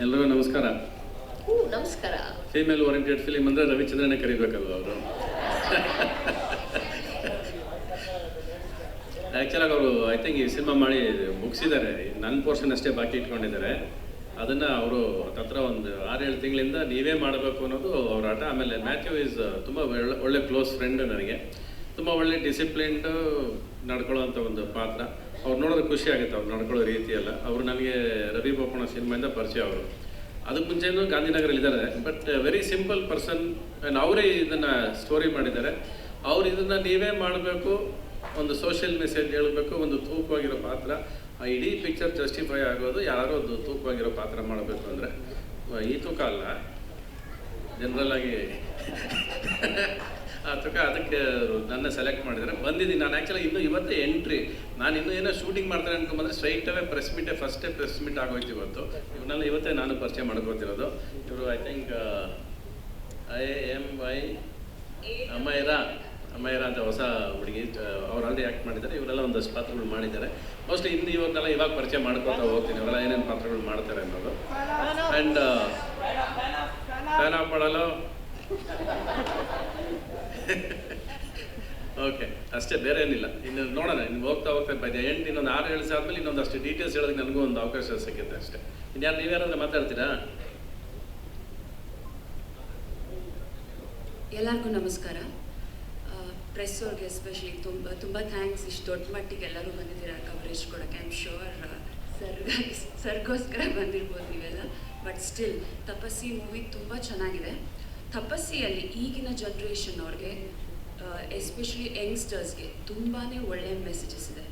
ಎಲ್ರಿಗೂ ನಮಸ್ಕಾರ. ನಮಸ್ಕಾರ. ಫೀಮೇಲ್ ಓರಿಯೆಂಟೆಡ್ ಫಿಲಿಮ್ ಅಂದರೆ ರವಿಚಂದ್ರನೇ ಕರಿಬೇಕಲ್ವ ಅವರು. ಆ್ಯಕ್ಚುಲಾಗಿ ಅವರು ಐ ಥಿಂಕ್ ಈ ಸಿನಿಮಾ ಮಾಡಿ ಮುಗಿಸಿದ್ದಾರೆ. ನನ್ನ ಪೋರ್ಷನ್ ಅಷ್ಟೇ ಬಾಕಿ ಇಟ್ಕೊಂಡಿದ್ದಾರೆ. ಅದನ್ನು ಅವರು ಹತ್ರ ಒಂದು 6-7 ತಿಂಗಳಿಂದ ನೀವೇ ಮಾಡಬೇಕು ಅನ್ನೋದು ಅವ್ರ ಆಟ. ಆಮೇಲೆ ಮ್ಯಾಥ್ಯೂ ಈಸ್ ತುಂಬ ಒಳ್ಳೆ ಕ್ಲೋಸ್ ಫ್ರೆಂಡ್ ನನಗೆ. ತುಂಬ ಒಳ್ಳೆ ಡಿಸಿಪ್ಲಿನ್ಡ್ ನಡ್ಕೊಳ್ಳೋವಂಥ ಒಂದು ಪಾತ್ರ. ಅವ್ರು ನೋಡೋದು ಖುಷಿ ಆಗುತ್ತೆ ಅವ್ರು ನಡ್ಕೊಳ್ಳೋ ರೀತಿಯೆಲ್ಲ. ಅವರು ನನಗೆ ರವಿ ಬೋಪಣ್ಣ ಸಿನಿಮಾಯಿಂದ ಪರಿಚಯ ಅವರು. ಅದಕ್ಕೆ ಮುಂಚೆನೂ ಗಾಂಧಿನಗರಲ್ಲಿದ್ದಾರೆ. But very simple person. And ಅವರೇ ಇದನ್ನು ಸ್ಟೋರಿ ಮಾಡಿದ್ದಾರೆ. ಅವ್ರು ಇದನ್ನು ನೀವೇ ಮಾಡಬೇಕು, ಒಂದು ಸೋಷಿಯಲ್ ಮೆಸೇಜ್ ಹೇಳಬೇಕು, ಒಂದು ತೂಕವಾಗಿರೋ ಪಾತ್ರ. ಆ ಇಡೀ ಪಿಕ್ಚರ್ ಜಸ್ಟಿಫೈ ಆಗೋದು ಯಾರೋ ಒಂದು ತೂಕವಾಗಿರೋ ಪಾತ್ರ ಮಾಡಬೇಕು ಅಂದರೆ ಈ ತೂಕ ಅಲ್ಲ, ಜನರಲ್ಲಾಗಿ ಆ ತೂಕ. ಅದಕ್ಕೆ ನನ್ನ ಸೆಲೆಕ್ಟ್ ಮಾಡಿದರೆ ಬಂದಿದ್ದೀನಿ. ನಾನು ಆ್ಯಕ್ಚುಲಿ ಇನ್ನೂ ಇವತ್ತೇ ಎಂಟ್ರಿ. ನಾನು ಇನ್ನೂ ಏನೋ ಶೂಟಿಂಗ್ ಮಾಡ್ತಾರೆ ಅನ್ಕೊಂಬಂದರೆ ಸ್ಟ್ರೈಟವೇ ಪ್ರೆಸ್ ಮೀಟೇ ಫಸ್ಟೇ ಪ್ರೆಸ್ ಮೀಟ್ ಆಗೋಯ್ತು ಇವತ್ತು. ಇವನ್ನೆಲ್ಲ ಇವತ್ತೇ ನಾನು ಪರಿಚಯ ಮಾಡ್ಕೊತಿರೋದು. ಇವರು ಐ ಥಿಂಕ್ ಅಮೈರಾ ಅಂತ ಹೊಸ ಹುಡುಗಿ. ಅವ್ರು ಆಲ್ರೆಡಿ ಆ್ಯಕ್ಟ್ ಮಾಡಿದ್ದಾರೆ. ಇವರೆಲ್ಲ ಒಂದಷ್ಟು ಪಾತ್ರಗಳು ಮಾಡಿದ್ದಾರೆ. ಮೋಸ್ಟ್ಲಿ ಇನ್ನು ಇವ್ರನ್ನೆಲ್ಲ ಇವಾಗ ಪರಿಚಯ ಮಾಡ್ಕೊತಾ ಹೋಗ್ತೀನಿ, ಇವರೆಲ್ಲ ಏನೇನು ಪಾತ್ರಗಳು ಮಾಡ್ತಾರೆ ಅನ್ನೋದು. ಆ್ಯಂಡ್ ಫ್ಯಾನ್ ಆಫ್ ಮಾಡಲು ಓಕೆ, ಅಷ್ಟೇ, ಬೇರೆ ಏನಿಲ್ಲ. ಇನ್ನು ನೋಡೋಣ, ಇನ್ನು ಹೋಗ್ತಾ ಬೈ ದ ಎಂಡ್ ಇನ್ನೊಂದು 6-7 ದಿವಸ ಆದಮೇಲೆ ಇನ್ನೊಂದಷ್ಟು ಡೀಟೇಲ್ಸ್ ಹೇಳೋದಕ್ಕೆ ನನಗೂ ಒಂದು ಅವಕಾಶ ಸಿಗುತ್ತೆ ಅಷ್ಟೇ. ಇನ್ಯಾರು ನೀವ್ಯಾರಾದ್ರೆ ಮಾತಾಡ್ತೀರಾ? ಎಲ್ಲರಿಗೂ ನಮಸ್ಕಾರ. ಪ್ರೆಸ್ ಅವ್ರಿಗೆ ಎಸ್ಪೆಷಲಿ ತುಂಬ ಥ್ಯಾಂಕ್ಸ್. ಇಷ್ಟು ದೊಡ್ಡ ಮಟ್ಟಿಗೆ ಎಲ್ಲರೂ ಬಂದಿದ್ದೀರಾ ಕವರೇಜ್ ಕೊಡೋಕ್ಕೆ. ಐ ಆಮ್ ಶ್ಯೂರ್ ಸರ್ಗೋಸ್ಕರ ಬಂದಿರ್ಬೋದು ನೀವೆಲ್ಲ. ಬಟ್ ಸ್ಟಿಲ್ ತಪಸ್ಸಿ ಮೂವಿ ತುಂಬ ಚೆನ್ನಾಗಿದೆ. ತಪಸ್ಸಿಯಲ್ಲಿ ಈಗಿನ ಜನ್ರೇಷನ್ ಅವ್ರಿಗೆ, ಎಸ್ಪೆಷಲಿ ಯಂಗ್ಸ್ಟರ್ಸ್ಗೆ ತುಂಬಾ ಒಳ್ಳೆಯ ಮೆಸೇಜಸ್ ಇದೆ.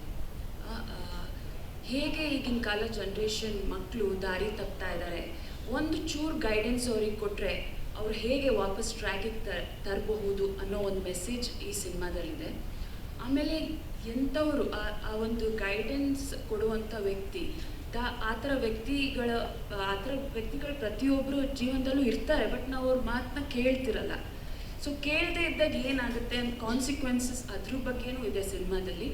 ಹೇಗೆ ಈಗಿನ ಕಾಲ ಜನ್ರೇಷನ್ ಮಕ್ಕಳು ದಾರಿ ತಪ್ತಾ ಇದ್ದಾರೆ, ಒಂದು ಚೂರು ಗೈಡೆನ್ಸ್ ಅವ್ರಿಗೆ ಕೊಟ್ಟರೆ ಅವ್ರು ಹೇಗೆ ವಾಪಸ್ ಟ್ರ್ಯಾಕಿಗೆ ತರಬಹುದು ಅನ್ನೋ ಒಂದು ಮೆಸೇಜ್ ಈ ಸಿನಿಮಾದಲ್ಲಿದೆ. ಆಮೇಲೆ ಎಂಥವರು ಆ ಒಂದು ಗೈಡೆನ್ಸ್ ಕೊಡುವಂಥ ವ್ಯಕ್ತಿ, ಆ ಥರ ವ್ಯಕ್ತಿಗಳು ಪ್ರತಿಯೊಬ್ಬರು ಜೀವನದಲ್ಲೂ ಇರ್ತಾರೆ. ಬಟ್ ನಾವು ಅವ್ರ ಮಾತನ್ನ ಕೇಳ್ತಿರಲ್ಲ. ಸೊ ಕೇಳದೆ ಇದ್ದಾಗ ಏನಾಗುತ್ತೆ ಅಂತ ಕಾನ್ಸಿಕ್ವೆನ್ಸಸ್ ಅದ್ರ ಬಗ್ಗೆನೂ ಇದೆ ಸಿನಿಮಾದಲ್ಲಿ.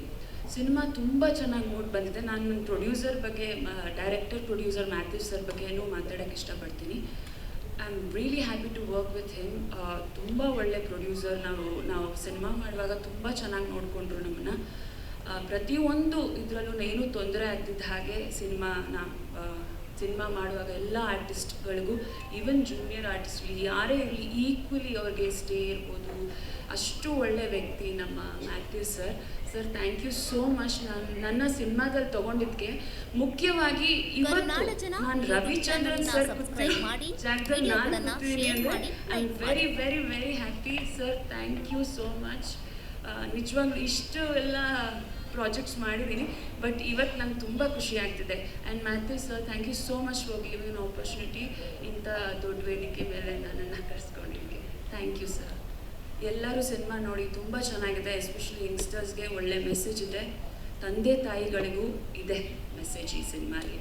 ಸಿನಿಮಾ ತುಂಬ ಚೆನ್ನಾಗಿ ಮೂಡ್ ಬಂದಿದೆ. ನಾನು ನನ್ನ ಪ್ರೊಡ್ಯೂಸರ್ ಬಗ್ಗೆ, ಡೈರೆಕ್ಟರ್ ಪ್ರೊಡ್ಯೂಸರ್ ಮ್ಯಾಥ್ಯೂ ಸರ್ ಬಗ್ಗೆನೂ ಮಾತಾಡೋಕ್ಕೆ ಇಷ್ಟಪಡ್ತೀನಿ. I am really happy to work with him. ತುಂಬ ಒಳ್ಳೆ ಪ್ರೊಡ್ಯೂಸರ್. ನಾವು ಸಿನಿಮಾ ಮಾಡುವಾಗ ತುಂಬ ಚೆನ್ನಾಗಿ ನೋಡಿಕೊಂಡ್ರು ನಮ್ಮನ್ನು. ಪ್ರತಿಯೊಂದು ಇದರಲ್ಲೂ ಏನೂ ತೊಂದರೆ ಆಗ್ತಿದ್ದ ಹಾಗೆ ಸಿನಿಮಾ ಮಾಡುವಾಗ ಎಲ್ಲ ಆರ್ಟಿಸ್ಟ್ಗಳಿಗೂ, ಈವನ್ ಜೂನಿಯರ್ ಆರ್ಟಿಸ್ಟ್ಗಳು ಯಾರೇ ಇರಲಿ, ಈಕ್ವಲಿ ಅವ್ರಿಗೆ ಸ್ಟೇ ಇರ್ಬೋದು. ಅಷ್ಟು ಒಳ್ಳೆ ವ್ಯಕ್ತಿ ನಮ್ಮ Matthew sir. Sir, thank you so much. ನನ್ನ ಸಿನಿಮಾದಲ್ಲಿ ತೊಗೊಂಡಿದ್ದಕ್ಕೆ ಮುಖ್ಯವಾಗಿ ಇವತ್ತು ನಾನು ರವಿಚಂದ್ರನ್ ಸರ್ ಜಾಗದಲ್ಲಿ ನಾನು ಕೂತಿದ್ದೀನಿ ಅಂದರೆ I am very very very happy. Sir, thank you so much. ನಿಜವಾಗ್ಲೂ ಇಷ್ಟು ಎಲ್ಲ ಪ್ರಾಜೆಕ್ಟ್ಸ್ ಮಾಡಿದ್ದೀನಿ, ಬಟ್ ಇವತ್ತು ನಂಗೆ ತುಂಬ ಖುಷಿ ಆಗ್ತಿದೆ. And Matthew sir, thank you so much for giving opportunity. ಇಂಥ ದೊಡ್ಡ ವೇದಿಕೆ ಮೇಲೆ ನನ್ನನ್ನು ಕರೆಸ್ಕೊಂಡಿದ್ದಕ್ಕೆ ಥ್ಯಾಂಕ್ ಯು ಸರ್. ಎಲ್ಲರೂ ಸಿನಿಮಾ ನೋಡಿ, ತುಂಬ ಚೆನ್ನಾಗಿದೆ. ಎಸ್ಪೆಷಲಿ ಯಂಗ್ಸ್ಟರ್ಸ್ಗೆ ಒಳ್ಳೆ ಮೆಸೇಜ್ ಇದೆ. ತಂದೆ ತಾಯಿಗಳಿಗೂ ಇದೆ ಮೆಸೇಜ್ ಈ ಸಿನಿಮಾಲಿ.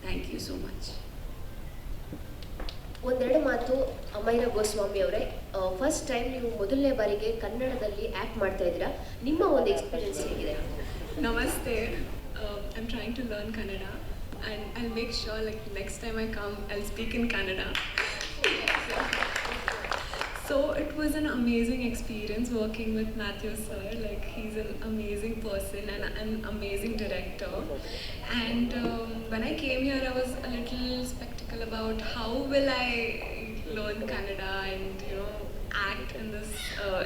Thank you so much. ಒಂದೆರಡು ಮಾತು ಅಮೈರಾ ಗೋಸ್ವಾಮಿ ಅವರೇ, ಫಸ್ಟ್ ಟೈಮ್ ನೀವು ಮೊದಲನೇ ಬಾರಿಗೆ ಕನ್ನಡದಲ್ಲಿ ಆ್ಯಕ್ಟ್ ಮಾಡ್ತಾ ಇದ್ದೀರಾ. ನಿಮ್ಮ ಒಂದು ಎಕ್ಸ್ಪೀರಿಯನ್ಸ್ ಹೇಗಿದೆ? Namaste. I'm trying to learn Kannada and I'll make sure like next time I come I'll speak in Kannada. So it was an amazing experience working with Matthew sir. Like he's an amazing person and an amazing director. And when I came here I was a little skeptical about how will I learn Kannada and act in this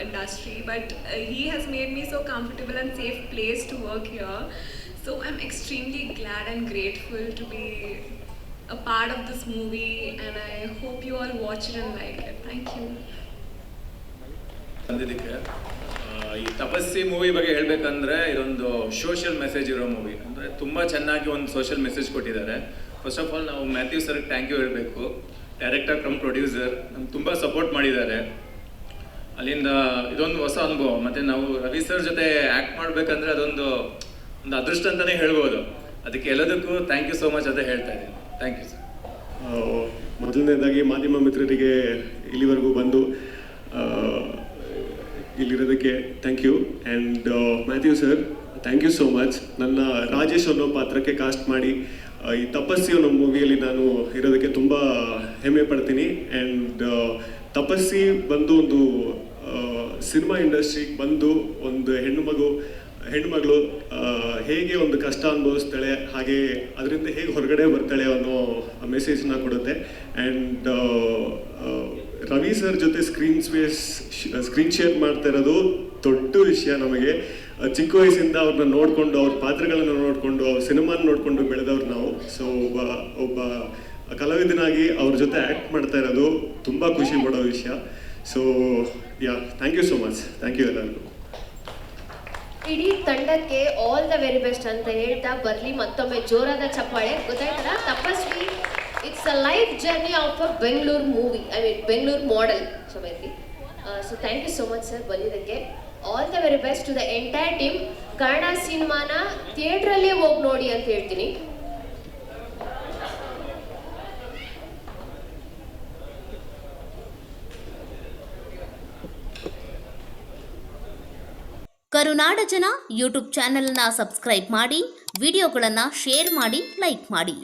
industry, but he has made me so comfortable and safe place to work here. So I'm extremely glad and grateful to be a part of this movie, and I hope you all watch it and like it. Thank you. ಬಂದಿದ್ದಕ್ಕೆ ಈ ತಪಸ್ಸಿ movie ಬಗ್ಗೆ ಹೇಳಬೇಕಂದ್ರೆ ಇದೊಂದು social message ಇರೋ movie. ಅಂದರೆ ತುಂಬ ಚೆನ್ನಾಗಿ ಒಂದು ಸೋಷಿಯಲ್ ಮೆಸೇಜ್ ಕೊಟ್ಟಿದ್ದಾರೆ. ಫಸ್ಟ್ ಆಫ್ ಆಲ್ ನಾವು ಮ್ಯಾಥ್ಯೂ ಸರ್ಗೆ ಥ್ಯಾಂಕ್ ಯು ಹೇಳಬೇಕು. ಡೈರೆಕ್ಟರ್ ಕಮ್ ಪ್ರೊಡ್ಯೂಸರ್ ನಮ್ಗೆ ತುಂಬ ಸಪೋರ್ಟ್ ಮಾಡಿದ್ದಾರೆ. ಅಲ್ಲಿಂದ ಇದೊಂದು ಹೊಸ ಅನುಭವ. ಮತ್ತು ನಾವು ರವಿ ಸರ್ ಜೊತೆ ಆ್ಯಕ್ಟ್ ಮಾಡಬೇಕಂದ್ರೆ ಅದೊಂದು ಅದೃಷ್ಟ ಅಂತಲೇ ಹೇಳ್ಬೋದು. ಅದಕ್ಕೆ ಎಲ್ಲದಕ್ಕೂ ಥ್ಯಾಂಕ್ ಯು ಸೋ ಮಚ್ ಅಂತ ಹೇಳ್ತಾ ಇದ್ದೀನಿ. Thank you sir. ಮೊದಲನೇದಾಗಿ ಮಾಧ್ಯಮ ಮಿತ್ರರಿಗೆ ಇಲ್ಲಿವರೆಗೂ ಬಂದು ಇಲ್ಲಿರೋದಕ್ಕೆ thank you. And Matthew sir, thank you so much. ನನ್ನ ರಾಜೇಶ್ ಅನ್ನೋ ಪಾತ್ರಕ್ಕೆ ಕಾಸ್ಟ್ ಮಾಡಿ ಈ ತಪಸ್ಸಿ ಅನ್ನೋ ಮೂವಿಯಲ್ಲಿ ನಾನು ಇರೋದಕ್ಕೆ ತುಂಬ ಹೆಮ್ಮೆ ಪಡ್ತೀನಿ. ಆ್ಯಂಡ್ ತಪಸ್ಸಿ ಬಂದು ಒಂದು ಸಿನಿಮಾ ಇಂಡಸ್ಟ್ರಿಗೆ ಬಂದು ಒಂದು ಹೆಣ್ಣುಮಗಳು ಹೇಗೆ ಒಂದು ಕಷ್ಟ ಅನುಭವಿಸ್ತಾಳೆ, ಹಾಗೆ ಅದರಿಂದ ಹೇಗೆ ಹೊರಗಡೆ ಬರ್ತಾಳೆ ಅನ್ನೋ ಮೆಸೇಜ್ನ ಕೊಡುತ್ತೆ. ಆ್ಯಂಡ್ ರವಿ ಸರ್ ಜೊತೆ ಸ್ಕ್ರೀನ್ ಶೇರ್ ಮಾಡ್ತಾ ಇರೋದು ದೊಡ್ಡ ವಿಷಯ ನಮಗೆ. ಚಿಕ್ಕ ವಯಸ್ಸಿಂದ ಅವ್ರನ್ನ ನೋಡಿಕೊಂಡು, ಅವ್ರ ಪಾತ್ರಗಳನ್ನು ನೋಡಿಕೊಂಡು, ಅವ್ರ ಸಿನಿಮಾನ ನೋಡಿಕೊಂಡು ಬೆಳೆದವ್ರು ನಾವು. ಸೊ ಒಬ್ಬ ಕಲಾವಿದನಾಗಿ ಅವ್ರ ಜೊತೆ ಆ್ಯಕ್ಟ್ ಮಾಡ್ತಾ ಇರೋದು ತುಂಬ ಖುಷಿ ಪಡೋ ವಿಷಯ. So thank you so much. Thank you ಎಲ್ಲರಿಗೂ. ಇಡೀ ತಂಡಕ್ಕೆ ಆಲ್ ದ ವೆರಿ ಬೆಸ್ಟ್ ಅಂತ ಹೇಳ್ತಾ ಬರಲಿ ಮತ್ತೊಮ್ಮೆ ಜೋರಾದ ಚಪ್ಪಾಳೆ. ಗೊತ್ತಾಯ್ತಲ್ಲ, Tapasvi it's a life journey of a Bengaluru movie, Bengaluru model ಸಮೇತಿ. So thank you so much sir ಬಂದಿದ್ದಕ್ಕೆ. All the very best to the entire team. Kannada ಸಿನಿಮಾನ ಥಿಯೇಟ್ರಲ್ಲೇ ಹೋಗಿ ನೋಡಿ ಅಂತ ಹೇಳ್ತೀನಿ. ಕರುನಾಡ ಜನ ಯೂಟ್ಯೂಬ್ ಚಾನೆಲ್ನ ಸಬ್ಸ್ಕ್ರೈಬ್ ಮಾಡಿ, ವಿಡಿಯೋಗಳನ್ನು ಶೇರ್ ಮಾಡಿ, ಲೈಕ್ ಮಾಡಿ.